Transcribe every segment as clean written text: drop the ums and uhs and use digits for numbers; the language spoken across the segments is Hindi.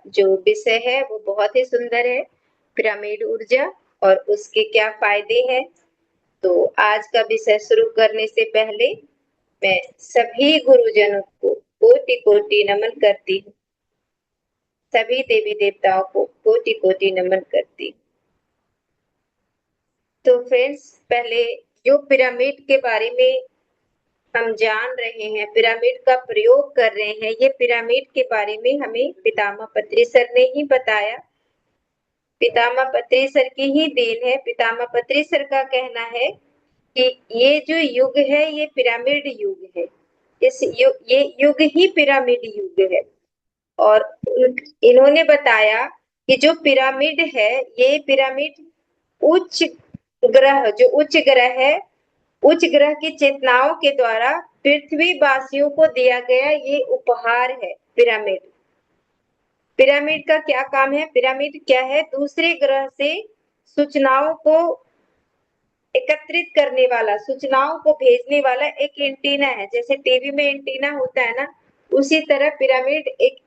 जो विषय है वो बहुत ही सुंदर है, पिरामिड ऊर्जा और उसके क्या फायदे हैं। तो आज का विषय शुरू करने से पहले मैं सभी गुरुजनों को कोटि-कोटि नमन करती हूँ। सभी देवी देवताओं को कोटि-कोटि नमन करती हूँ। तो फ्रेंड्स, पहले जो पिरामिड के बारे में हम जान रहे हैं, पिरामिड का प्रयोग कर रहे हैं, ये पिरामिड के बारे में हमें पितामह पत्री सर ने ही बताया। पितामह पत्री सर की ही देन है। पितामह पत्री सर का कहना है कि ये जो युग है ये पिरामिड युग है। ये युग ही पिरामिड युग है। और इन्होंने बताया कि जो पिरामिड है, ये पिरामिड उच्च ग्रह, जो उच्च ग्रह है, उच्च ग्रह की चेतनाओं के द्वारा पृथ्वी वासियों को दिया गया ये उपहार है। पिरामिड पिरामिड का क्या काम है? पिरामिड क्या है? दूसरे ग्रह से सूचनाओं को एकत्रित करने वाला, सूचनाओं को भेजने वाला एक एंटीना है। जैसे टीवी में एंटीना होता है ना, उसी तरह पिरामिड एक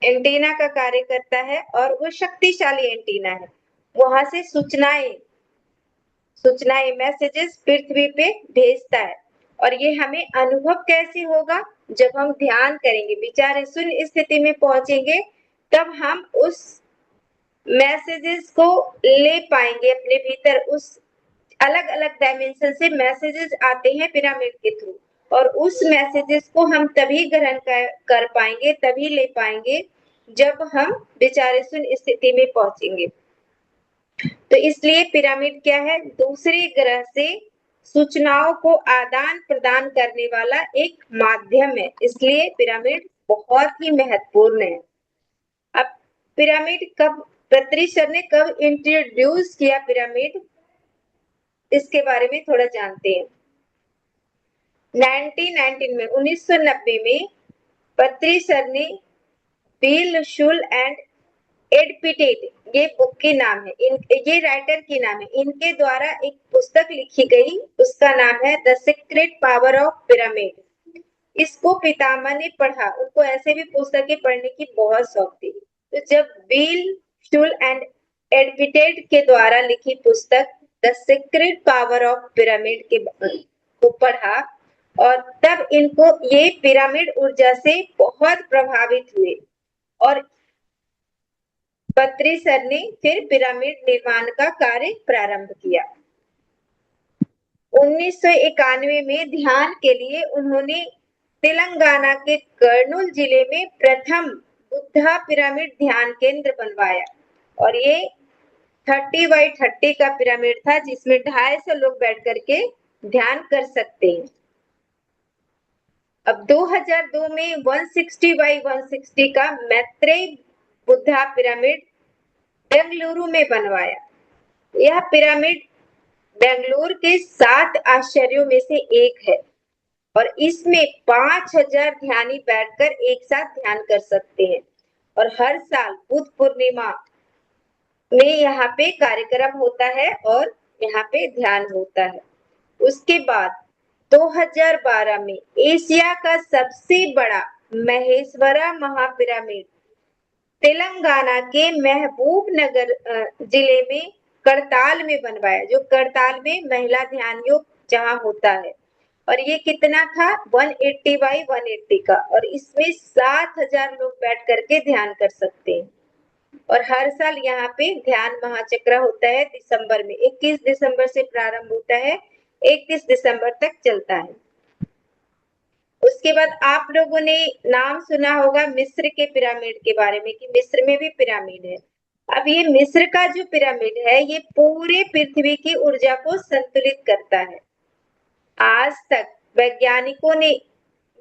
एंटीना का कार्य करता है और वो शक्तिशाली एंटीना है। वहां से सूचनाएं मैसेजेस पृथ्वी पे भेजता है। और ये हमें अनुभव कैसे होगा? जब हम ध्यान करेंगे, विचार शून्य स्थिति में पहुंचेंगे, तब हम उस मैसेजेस को ले पाएंगे अपने भीतर। उस अलग अलग डायमेंशन से मैसेजेस आते हैं पिरामिड के थ्रू, और उस मैसेजेस को हम तभी ग्रहण कर पाएंगे, तभी ले पाएंगे जब हम विचार शून्य स्थिति में पहुंचेंगे। तो इसलिए पिरामिड क्या है? दूसरे ग्रह से सूचनाओं को आदान प्रदान करने वाला एक माध्यम है। इसलिए पिरामिड बहुत ही महत्वपूर्ण है। अब पिरामिड कब पत्री सर ने कब इंट्रोड्यूस किया पिरामिड, इसके बारे में थोड़ा जानते हैं। 1990 में 1990 में पत्री सर ने बिल शुल एंड एडपिटेट, ये बुक के नाम है, ये राइटर की नाम है, इनके द्वारा एक पुस्तक लिखी गई, उसका नाम है the secret power of pyramid. इसको पितामह ने पढ़ा, उनको ऐसे भी पुस्तकें पढ़ने की बहुत शौक थी। तो जब बिल शुल एंड एडपिटेट के द्वारा लिखी पुस्तक the secret power of pyramid के को पढ़ा, और तब इनको ये पिरामिड ऊर्जा से बहुत प्रभावित हुए, और पत्री सर ने फिर पिरामिड निर्माण का कार्य प्रारंभ किया। 1991 में ध्यान के लिए उन्होंने तेलंगाना के कर्नूल जिले में प्रथम बुद्धा पिरामिड ध्यान केंद्र बनवाया, और ये 30x30 का पिरामिड था, जिसमें 250 लोग बैठ करके ध्यान कर सकते हैं। अब 2002 में 160x160 का मैत्रेय बुद्धा पिरामिड बेंगलुरु में बनवाया। यह पिरामिड बेंगलुरु के 7 आश्चर्यों में से एक है, और इसमें 5000 ध्यानी बैठकर एक साथ ध्यान कर सकते हैं। और हर साल बुद्ध पूर्णिमा में यहाँ पे कार्यक्रम होता है और यहाँ पे ध्यान होता है। उसके बाद 2012 में एशिया का सबसे बड़ा महेश्वरा महापिरामिड तेलंगाना के महबूब नगर जिले में करताल में बनवाया, जो करताल में महिला ध्यान योग जहाँ होता है। और ये कितना था? 180x180 का, और इसमें 7000 लोग बैठ करके ध्यान कर सकते हैं। और हर साल यहाँ पे ध्यान महाचक्र होता है दिसंबर में, 21 दिसंबर से प्रारंभ होता है, 31 दिसंबर तक चलता है। उसके बाद आप लोगों ने नाम सुना होगा मिस्र के पिरामिड के बारे में, कि मिस्र में भी पिरामिड है। अब ये मिस्र का जो पिरामिड है, ये पूरे पृथ्वी की ऊर्जा को संतुलित करता है। आज तक वैज्ञानिकों ने,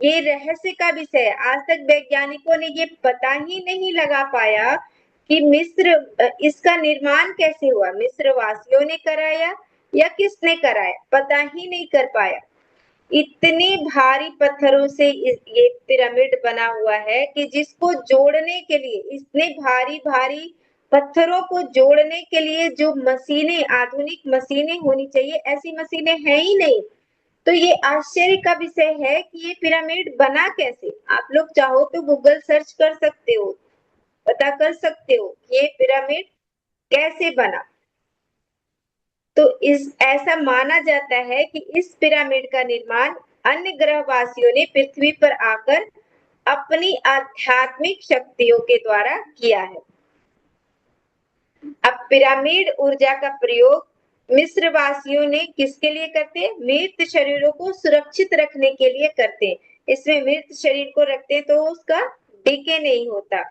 ये रहस्य का विषय है, आज तक वैज्ञानिकों ने ये पता ही नहीं लगा पाया कि मिस्र, इसका निर्माण कैसे हुआ, मिस्र वासियों ने कराया या किसने कराया, पता ही नहीं कर पाया। इतने भारी पत्थरों से ये पिरामिड बना हुआ है कि जिसको जोड़ने के लिए, इतने भारी भारी पत्थरों को जोड़ने के लिए जो मशीनें, आधुनिक मशीनें होनी चाहिए, ऐसी मशीनें हैं ही नहीं। तो ये आश्चर्य का विषय है कि ये पिरामिड बना कैसे। आप लोग चाहो तो गूगल सर्च कर सकते हो, पता कर सकते हो ये पिरामिड कैसे बना। तो इस ऐसा माना जाता है कि इस पिरामिड का निर्माण अन्य ग्रहवासियों ने पृथ्वी पर आकर अपनी आध्यात्मिक शक्तियों के द्वारा किया है। अब पिरामिड ऊर्जा का प्रयोग मिस्र वासियों ने किसके लिए करते हैं? मृत शरीरों को सुरक्षित रखने के लिए करते हैं। इसमें मृत शरीर को रखते हैं तो उसका डीके नहीं होता।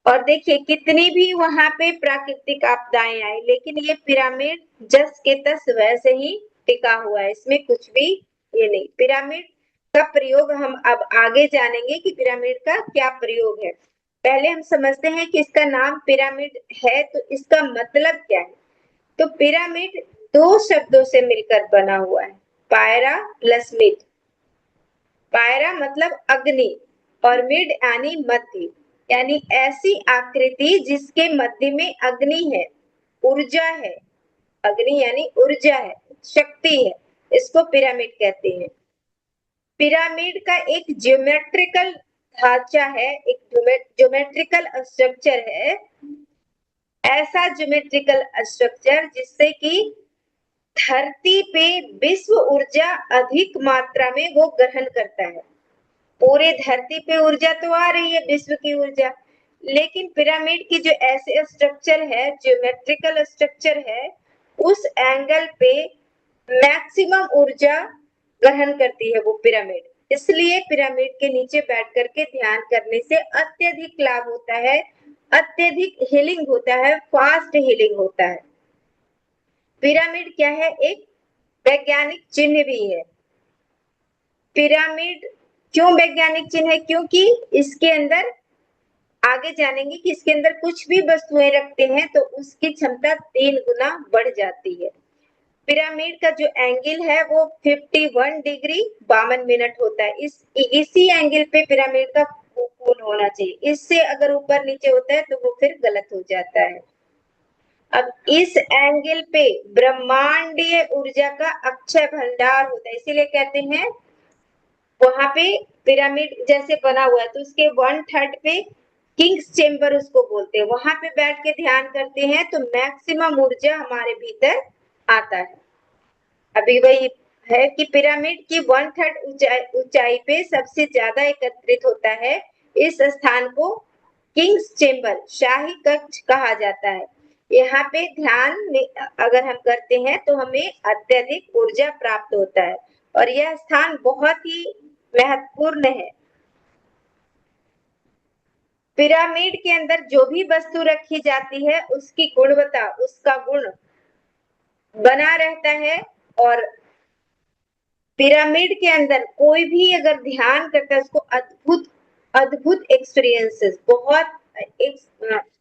और देखिए कितनी भी वहां पे प्राकृतिक आपदाएं आई, लेकिन ये पिरामिड जस के तस वैसे ही टिका हुआ है, इसमें कुछ भी ये नहीं। पिरामिड का प्रयोग हम अब आगे जानेंगे कि पिरामिड का क्या प्रयोग है। पहले हम समझते हैं कि इसका नाम पिरामिड है तो इसका मतलब क्या है। तो पिरामिड दो शब्दों से मिलकर बना हुआ है, पायरा प्लस मिड। पायरा मतलब अग्नि और मिड यानी मध्य, यानी ऐसी आकृति जिसके मध्य में अग्नि है, ऊर्जा है। अग्नि यानी ऊर्जा है, शक्ति है, इसको पिरामिड कहते हैं। पिरामिड का एक ज्योमेट्रिकल ढांचा है, एक ज्योमेट्रिकल स्ट्रक्चर है, ऐसा ज्योमेट्रिकल स्ट्रक्चर जिससे कि धरती पे विश्व ऊर्जा अधिक मात्रा में वो ग्रहण करता है। पूरे धरती पे ऊर्जा तो आ रही है, विश्व की ऊर्जा, लेकिन पिरामिड की जो ऐसे स्ट्रक्चर है, ज्योमेट्रिकल स्ट्रक्चर है, उस एंगल पे मैक्सिमम ऊर्जा ग्रहण करती है वो पिरामिड। इसलिए पिरामिड के नीचे बैठ करके ध्यान करने से अत्यधिक लाभ होता है, अत्यधिक हीलिंग होता है, फास्ट हीलिंग होता है। पिरामिड क्या है? एक वैज्ञानिक चिन्ह भी है। पिरामिड क्यों वैज्ञानिक चिन्ह है? क्योंकि इसके अंदर आगे जानेंगे कि इसके अंदर कुछ भी वस्तुएं रखते हैं तो उसकी क्षमता 3 गुना बढ़ जाती है। पिरामिड का जो एंगल है वो 51 डिग्री 52 मिनट होता है। इसी एंगल पे पिरामिड का कोण होना चाहिए, इससे अगर ऊपर नीचे होता है तो वो फिर गलत हो जाता है। अब इस एंगल पे ब्रह्मांडीय ऊर्जा का अक्षय भंडार होता है, इसीलिए कहते हैं वहां पे पिरामिड जैसे बना हुआ है तो उसके 1/3 पे किंग्स चेम्बर उसको बोलते हैं, वहां पे बैठ के ध्यान करते हैं तो मैक्सिमम ऊर्जा हमारे भीतर आता है। अभी वही है कि पिरामिड की 1/3 ऊंचाई पे सबसे ज्यादा एकत्रित होता है। इस स्थान को किंग्स चेम्बर, शाही कक्ष कहा जाता है। यहाँ पे ध्यान अगर हम करते हैं तो हमें अत्यधिक ऊर्जा प्राप्त होता है और यह स्थान बहुत ही महत्वपूर्ण है। पिरामिड के अंदर जो भी वस्तु रखी जाती है उसकी गुणवत्ता, उसका गुण बना रहता है। और पिरामिड के अंदर कोई भी अगर ध्यान करता है उसको अद्भुत अद्भुत एक्सपीरियंसेस, बहुत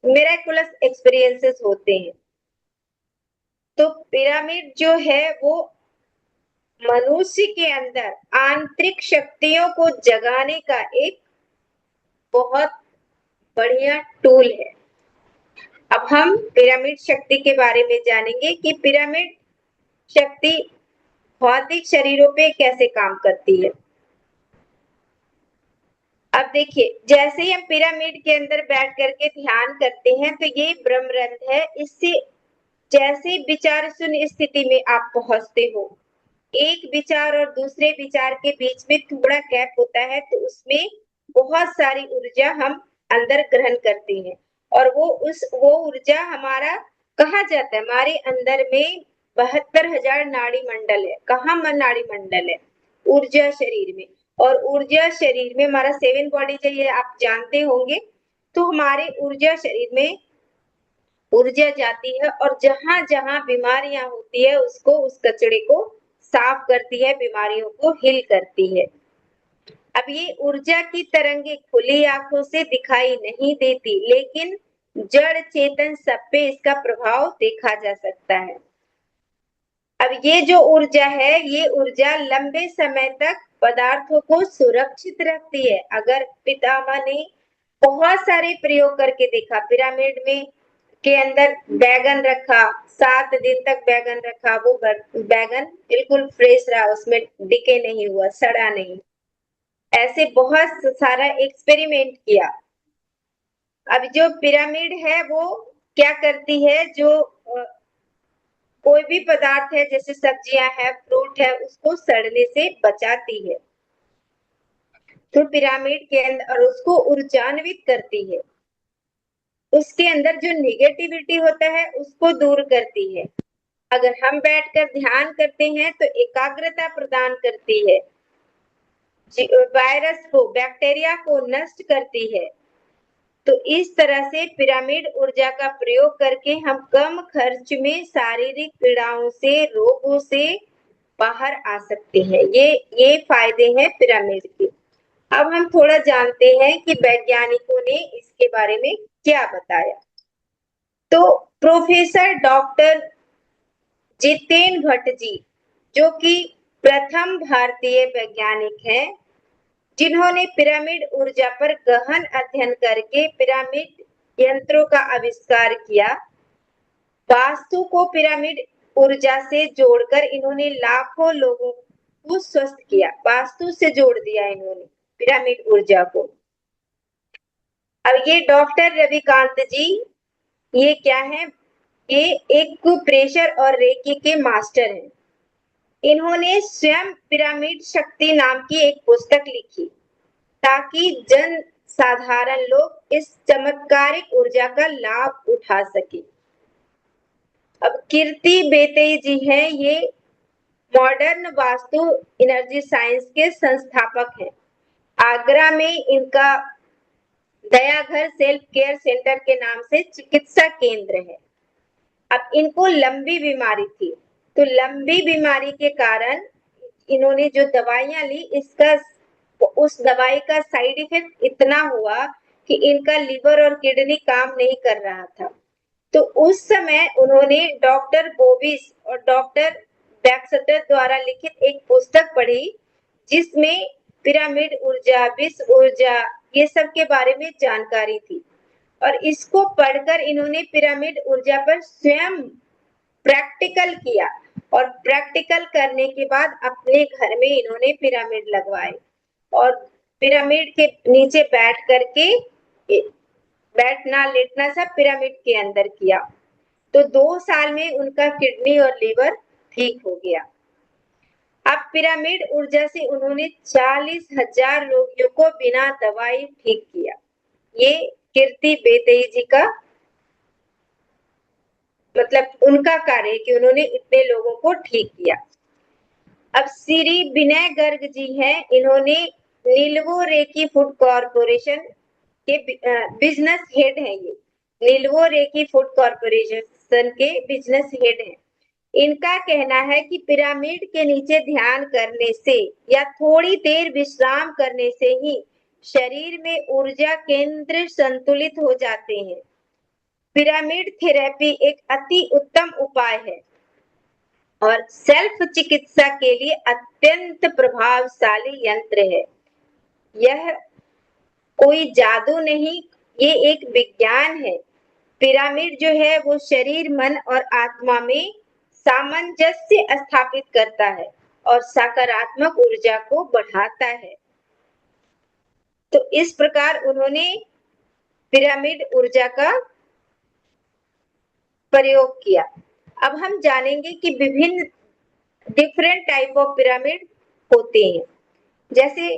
मिरेकुलस एक्सपीरियंसेस होते हैं। तो पिरामिड जो है वो मनुष्य के अंदर आंतरिक शक्तियों को जगाने का एक बहुत बढ़िया टूल है। अब हम पिरामिड शक्ति के बारे में जानेंगे कि पिरामिड शक्ति भौतिक शरीरों पे कैसे काम करती है। अब देखिए जैसे ही हम पिरामिड के अंदर बैठ करके ध्यान करते हैं तो ये ब्रह्मरंध्र है, इससे जैसे विचार शून्य स्थिति में आप पहुंचते हो, एक विचार और दूसरे विचार के बीच में थोड़ा गैप होता है तो उसमें बहुत सारी ऊर्जा हम अंदर ग्रहण करते हैं और वो ऊर्जा हमारा कहा जाता है, हमारे अंदर में 72,000 नाड़ी मंडल है। कहाँ नाड़ी मंडल है? ऊर्जा शरीर में। और ऊर्जा शरीर में हमारा 7 बॉडी चाहिए, आप जानते होंगे। तो हमारे ऊर्जा शरीर में ऊर्जा जाती है और जहां जहां बीमारियां होती है उसको, उस कचड़े को साफ करती है, बीमारियों को हिल करती है। अब ये ऊर्जा की तरंगे खुली आंखों से दिखाई नहीं देती, लेकिन जड़ चेतन सब पे इसका प्रभाव देखा जा सकता है। अब ये जो ऊर्जा है, ये ऊर्जा लंबे समय तक पदार्थों को सुरक्षित रखती है। अगर पितामह ने बहुत सारे प्रयोग करके देखा, पिरामिड में के अंदर बैगन रखा, 7 दिन तक बैगन रखा, वो बैगन बिल्कुल फ्रेश रहा, उसमें डिके नहीं हुआ, सड़ा नहीं। ऐसे बहुत सारा एक्सपेरिमेंट किया। अब जो पिरामिड है वो क्या करती है, जो कोई भी पदार्थ है जैसे सब्जियां है, फ्रूट है, उसको सड़ने से बचाती है। तो पिरामिड के अंदर और उसको ऊर्जान्वित करती है, उसके अंदर जो निगेटिविटी होता है उसको दूर करती है। अगर हम बैठकर ध्यान करते हैं तो एकाग्रता प्रदान करती है, वायरस को, बैक्टीरिया को नष्ट करती है। तो इस तरह से पिरामिड ऊर्जा का प्रयोग करके हम कम खर्च में शारीरिक पीड़ाओं से, रोगों से बाहर आ सकते हैं। ये फायदे हैं पिरामिड के। अब हम थोड़ा जानते हैं कि वैज्ञानिकों ने इसके बारे में क्या बताया। तो प्रोफेसर डॉक्टर जितेन भट्ट जी, जो कि प्रथम भारतीय वैज्ञानिक हैं, जिन्होंने पिरामिड ऊर्जा पर गहन अध्ययन करके पिरामिड यंत्रों का आविष्कार किया। वास्तु को पिरामिड ऊर्जा से जोड़कर इन्होंने लाखों लोगों को स्वस्थ किया। वास्तु से जोड़ दिया इन्होंने पिरामिड ऊर्जा को। अब ये डॉक्टर रविकांत जी, ये क्या है, ये एक प्रेशर और रेकी के मास्टर हैं। इन्होंने स्वयं पिरामिड शक्ति नाम की एक पुस्तक लिखी ताकि जन साधारण लोग इस चमत्कारिक ऊर्जा का लाभ उठा सके। अब कीर्ति बेतेई जी हैं, ये मॉडर्न वास्तु एनर्जी साइंस के संस्थापक हैं। आगरा में इनका दयाघर सेल्फ केयर सेंटर के नाम से चिकित्सा केंद्र है। अब इनको लंबी बीमारी थी, तो लंबी बीमारी के कारण इन्होंने जो दवाइयां ली, इसका उस दवाई का साइड इफेक्ट इतना हुआ कि इनका लिवर और किडनी काम नहीं कर रहा था। तो उस समय उन्होंने डॉक्टर बोविस और डॉक्टर बैक्सटर द्वारा लिखित एक पुस्तक पढ़ी, जिसमें पिरामिड ऊर्जा, विश्व ऊर्जा, ये सब के बारे में जानकारी थी। और इसको पढ़कर इन्होंने पिरामिड ऊर्जा पर स्वयं प्रैक्टिकल किया, और प्रैक्टिकल करने के बाद अपने घर में इन्होंने पिरामिड लगवाए और पिरामिड के नीचे बैठ करके, बैठना लेटना सब पिरामिड के अंदर किया। तो 2 साल में उनका किडनी और लीवर ठीक हो गया। अब पिरामिड ऊर्जा से उन्होंने 40,000 रोगियों को बिना दवाई ठीक किया। ये कीर्ति बेतेई जी का मतलब उनका कार्य है कि उन्होंने इतने लोगों को ठीक किया। अब श्री विनय गर्ग जी हैं, इन्होंने नीलवो रेकी फूड कॉरपोरेशन के बिजनेस हेड है। ये नीलवो रेकी फूड कॉरपोरेशन के बिजनेस हेड हैं। इनका कहना है कि पिरामिड के नीचे ध्यान करने से या थोड़ी देर विश्राम करने से ही शरीर में ऊर्जा केंद्र संतुलित हो जाते हैं। पिरामिड थेरेपी एक अति उत्तम उपाय है और सेल्फ चिकित्सा के लिए अत्यंत प्रभावशाली यंत्र है। यह कोई जादू नहीं, ये एक विज्ञान है। पिरामिड जो है वो शरीर, मन और आत्मा में सामंजस्य स्थापित करता है और सकारात्मक ऊर्जा को बढ़ाता है। तो इस प्रकार उन्होंने पिरामिड ऊर्जा का प्रयोग किया। अब हम जानेंगे कि विभिन्न डिफरेंट टाइप ऑफ पिरामिड होते हैं। जैसे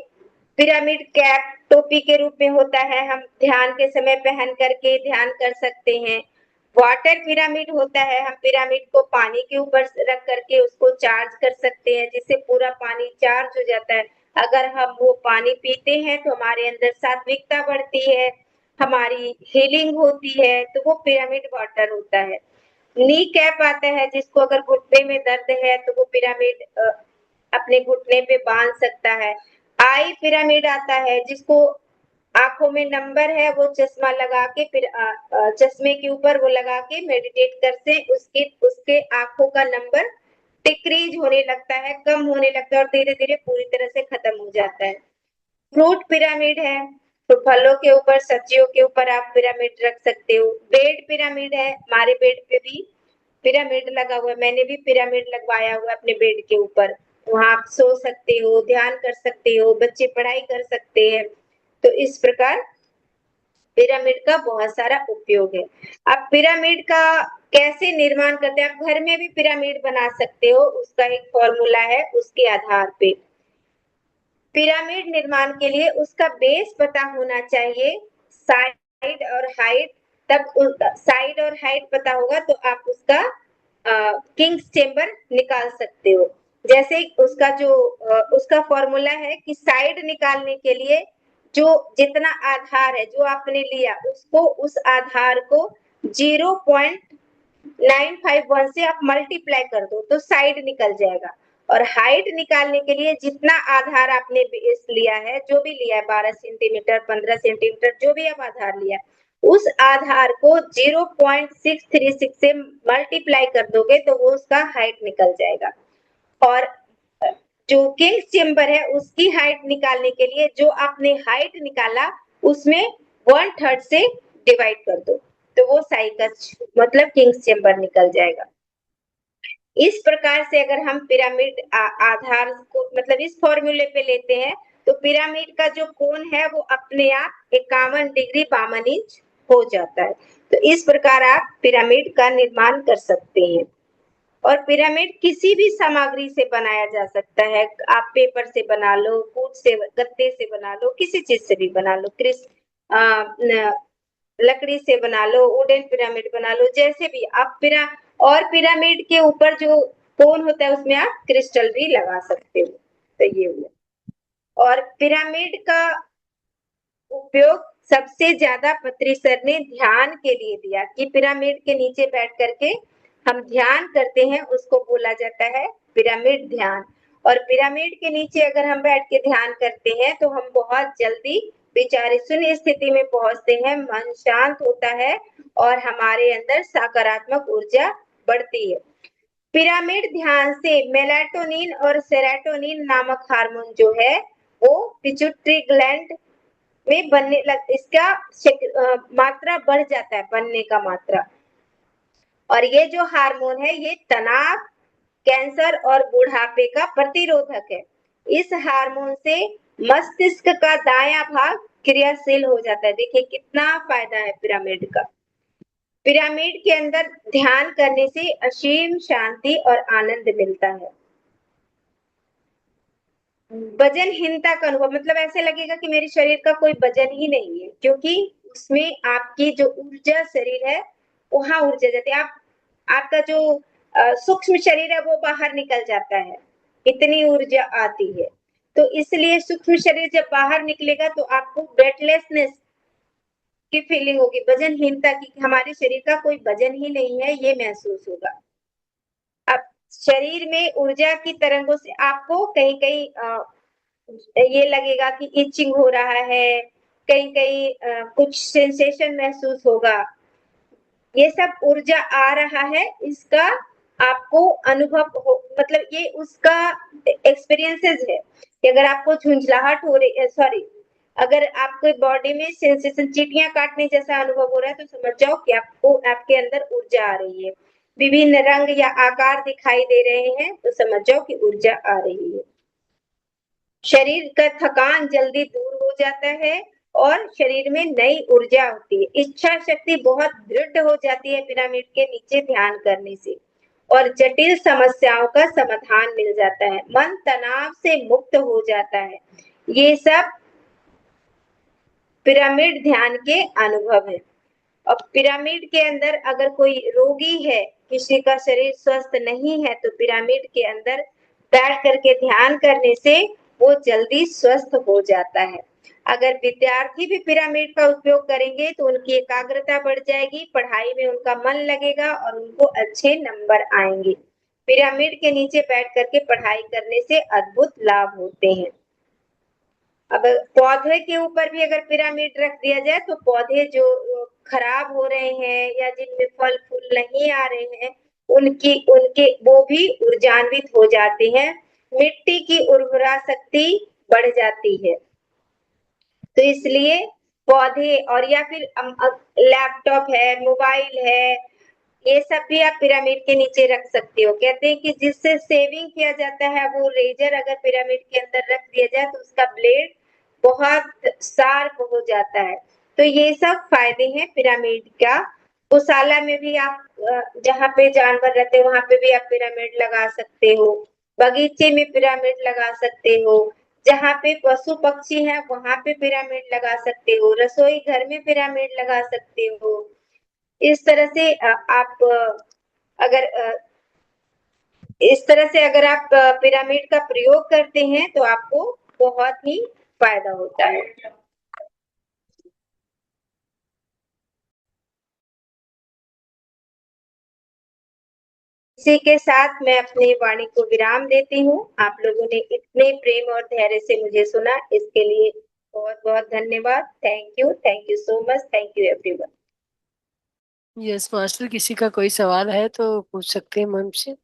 पिरामिड कैप टोपी के रूप में होता है, हम ध्यान के समय पहन करके ध्यान कर सकते हैं। वाटर पिरामिड होता है, हम पिरामिड को पानी के ऊपर रख करके उसको चार्ज कर सकते हैं, जिससे पूरा पानी चार्ज हो जाता है। अगर हम वो पानी पीते हैं तो हमारे अंदर सात्विकता बढ़ती है, हमारी हीलिंग होती है, तो वो पिरामिड वाटर होता है। नी कैप आता है, जिसको अगर घुटने में दर्द है तो वो पिरामिड अपने घुटने पे बांध सकता है। आई पिरामिड आता है, जिसको आंखों में नंबर है, वो चश्मा लगा के फिर चश्मे के ऊपर वो लगा के मेडिटेट करते, उसके उसके आंखों का नंबर डिक्रीज होने लगता है, कम होने लगता है और धीरे धीरे पूरी तरह से खत्म हो जाता है। फ्रूट पिरामिड है, तो फलों के ऊपर, सब्जियों के ऊपर आप पिरामिड रख सकते हो। बेड पिरामिड है, हमारे बेड पे भी पिरामिड लगा हुआ है, मैंने भी पिरामिड लगवाया हुआ है अपने बेड के ऊपर। वहां आप सो सकते हो, ध्यान कर सकते हो, बच्चे पढ़ाई कर सकते हैं। तो इस प्रकार पिरामिड का बहुत सारा उपयोग है। अब पिरामिड का कैसे निर्माण करते हैं? आप घर में भी पिरामिड बना सकते हो, उसका एक फॉर्मूला है, उसके आधार पे। पिरामिड निर्माण के लिए उसका बेस पता होना चाहिए, साइड और हाइट। तब साइड और हाइट पता होगा तो आप उसका किंग्स चेम्बर निकाल सकते हो। जैसे उसका फॉर्मूला है कि साइड निकालने के लिए जो जितना आधार है जो आपने लिया, उसको उस आधार को 0.951 से आप मल्टीप्लाई कर दो तो साइड निकल जाएगा। और हाइट निकालने के लिए जितना आधार आपने बेस लिया है, जो भी लिया है, 12 सेंटीमीटर, 15 सेंटीमीटर, जो भी आप आधार लिया, उस आधार को 0.636 से मल्टीप्लाई कर दोगे तो वो उसका हाइट निकल जाएगा। और जो किंग्स चेम्बर है उसकी हाइट निकालने के लिए जो आपने हाइट निकाला उसमें 1/3 से डिवाइड कर दो तो वो साई का मतलब किंग्स चेम्बर निकल जाएगा। इस प्रकार से अगर हम पिरामिड आधार को मतलब इस फॉर्मूले पे लेते हैं तो पिरामिड का जो कोण है वो अपने आप 51 डिग्री 52 इंच हो जाता है। तो इस प्रकार आप पिरामिड का निर्माण कर सकते हैं। और पिरामिड किसी भी सामग्री से बनाया जा सकता है। आप पेपर से बना लो, कूट से, गत्ते से बना लो, किसी चीज से भी बना लो, लकड़ी से बना लो, वुडन पिरामिड बना लो, जैसे भी आप पिरामिड के ऊपर जो कोन होता है उसमें आप क्रिस्टल भी लगा सकते हो। तो ये हुआ। और पिरामिड का उपयोग सबसे ज्यादा पत्री सर ने ध्यान के लिए दिया कि पिरामिड के नीचे बैठ करके हम ध्यान करते हैं, उसको बोला जाता है पिरामिड ध्यान। और पिरामिड के नीचे अगर हम बैठ के ध्यान करते हैं तो हम बहुत जल्दी विचार शून्य स्थिति में पहुंचते हैं, मन शांत होता है और हमारे अंदर सकारात्मक ऊर्जा बढ़ती है। पिरामिड ध्यान से मेलाटोनिन और सेरोटोनिन नामक हार्मोन जो है वो पिट्यूटरी ग्लैंड में बनने लग इसका मात्रा बढ़ जाता है, बनने का मात्रा। और ये जो हार्मोन है ये तनाव, कैंसर और बुढ़ापे का प्रतिरोधक है। इस हार्मोन से मस्तिष्क का दायां भाग क्रियाशील हो जाता है। देखिए कितना फायदा है पिरामिड का। पिरामिड के अंदर ध्यान करने से असीम शांति और आनंद मिलता है। वजनहीनता का अनुभव मतलब ऐसे लगेगा कि मेरे शरीर का कोई वजन ही नहीं है, क्योंकि उसमें आपकी जो ऊर्जा शरीर है वहां ऊर्जा जाती है। आपका जो सूक्ष्म शरीर है वो बाहर निकल जाता है, इतनी ऊर्जा आती है। तो इसलिए सूक्ष्म शरीर जब बाहर निकलेगा तो आपको वेटलेसनेस की फीलिंग होगी, वजनहीनता की, हमारे शरीर का कोई वजन ही नहीं है, ये महसूस होगा। अब शरीर में ऊर्जा की तरंगों से आपको कहीं कहीं ये लगेगा कि इचिंग हो रहा है, कहीं कहीं कुछ सेंसेशन महसूस होगा। ये सब ऊर्जा आ रहा है, इसका आपको अनुभव हो, मतलब ये उसका एक्सपीरियंसेस है कि अगर आपको झुंझलाहट हो रही है, सॉरी, अगर आपको बॉडी में सेंसेशन चींटियां काटने जैसा अनुभव हो रहा है तो समझ जाओ कि आपको आपके अंदर ऊर्जा आ रही है। विभिन्न रंग या आकार दिखाई दे रहे हैं तो समझ जाओ कि ऊर्जा आ रही है। शरीर का थकान जल्दी दूर हो जाता है और शरीर में नई ऊर्जा होती है। इच्छा शक्ति बहुत दृढ़ हो जाती है पिरामिड के नीचे ध्यान करने से और जटिल समस्याओं का समाधान मिल जाता है। मन तनाव से मुक्त हो जाता है। ये सब पिरामिड ध्यान के अनुभव है। और पिरामिड के अंदर अगर कोई रोगी है, किसी का शरीर स्वस्थ नहीं है, तो पिरामिड के अंदर बैठ करके ध्यान करने से वो जल्दी स्वस्थ हो जाता है। अगर विद्यार्थी भी पिरामिड का उपयोग करेंगे तो उनकी एकाग्रता बढ़ जाएगी, पढ़ाई में उनका मन लगेगा और उनको अच्छे नंबर आएंगे। पिरामिड के नीचे बैठ करके पढ़ाई करने से अद्भुत लाभ होते हैं। अब पौधे के ऊपर भी अगर पिरामिड रख दिया जाए तो पौधे जो खराब हो रहे हैं या जिनमें फल फूल नहीं आ रहे हैं, उनके वो भी ऊर्जान्वित हो जाते हैं, मिट्टी की उर्वरा शक्ति बढ़ जाती है। तो इसलिए पौधे और या फिर लैपटॉप है, मोबाइल है, ये सब भी आप पिरामिड के नीचे रख सकते हो। कहते हैं कि जिससे सेविंग किया जाता है, वो रेजर अगर पिरामिड के अंदर रख दिया जाए तो उसका ब्लेड बहुत शार्प हो जाता है। तो ये सब फायदे हैं पिरामिड का। गौशाला में भी आप जहाँ पे जानवर रहते हैं वहां पे भी आप पिरामिड लगा सकते हो, बगीचे में पिरामिड लगा सकते हो, जहाँ पे पशु पक्षी हैं वहां पे पिरामिड लगा सकते हो, रसोई घर में पिरामिड लगा सकते हो। इस तरह से आप अगर इस तरह से अगर आप पिरामिड का प्रयोग करते हैं तो आपको बहुत ही फायदा होता है। इसी के साथ मैं अपनी वाणी को विराम देती हूँ। आप लोगों ने इतने प्रेम और धैर्य से मुझे सुना, इसके लिए बहुत बहुत धन्यवाद। Thank you so much, thank you everyone. Yes master, किसी का कोई सवाल है तो पूछ सकते हैं मैम से।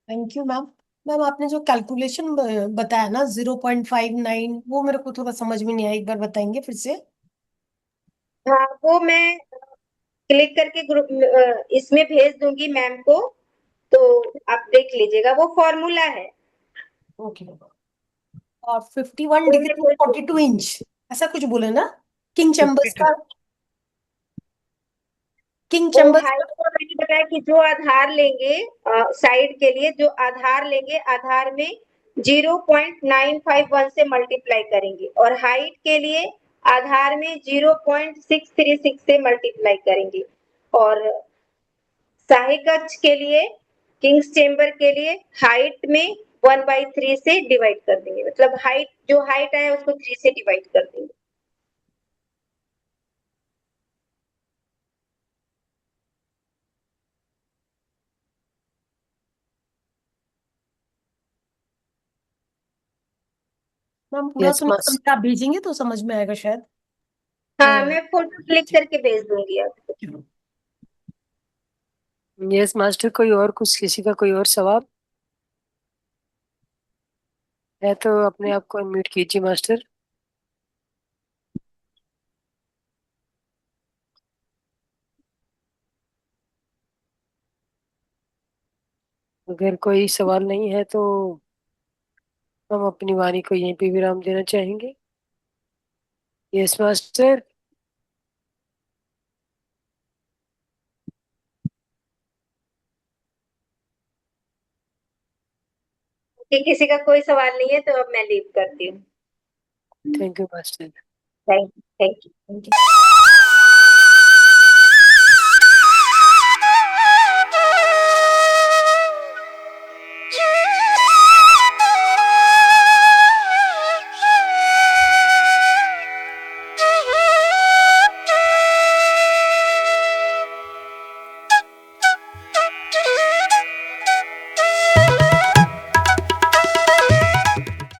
Thank you ma'am. मैम आपने जो कैलकुलेशन बताया ना 0.59, वो मेरे को थोड़ा समझ में नहीं आया, एक बार बताएंगे फिर से? हाँ, वो मैं क्लिक करके ग्रुप इसमें भेज दूंगी मैम को, तो आप देख लीजिएगा, वो फॉर्मूला है। ओके। और 51 उसमें डिग्री कोई 42 इंच, ऐसा कुछ बोले ना? King chambers 52। का, किंग वो चैम्बर्स हाइट का। का मैंने बताया कि जो आधार लेंगे साइड के लिए, जो आधार लेंगे, आधार में 0.951 से मल्टीप्लाई करेंगे, और हाइट के लिए आधार में 0.636 से मल्टीप्लाई करेंगे, और शाही कक्ष के लिए, किंग्स चेम्बर के लिए हाइट में 1/3 से डिवाइड कर देंगे। मतलब हाइट, जो हाइट आया उसको 3 से डिवाइड कर देंगे। मैम पूरा यस तो नहीं मास्टर। समझ, आप भेजेंगे तो समझ में आएगा शायद। हाँ, मैं फोटो क्लिक करके भेज दूंगी आपको। यस मास्टर, कोई और कुछ, किसी का कोई और सवाल है तो अपने आप को अनम्यूट कीजिए मास्टर। अगर कोई सवाल नहीं है तो हम अपनी वाणी को यहीं पे विराम देना चाहेंगे। Yes master. कि किसी का कोई सवाल नहीं है तो अब मैं लीव करती हूँ। Thank you master. Thank you. Thank you.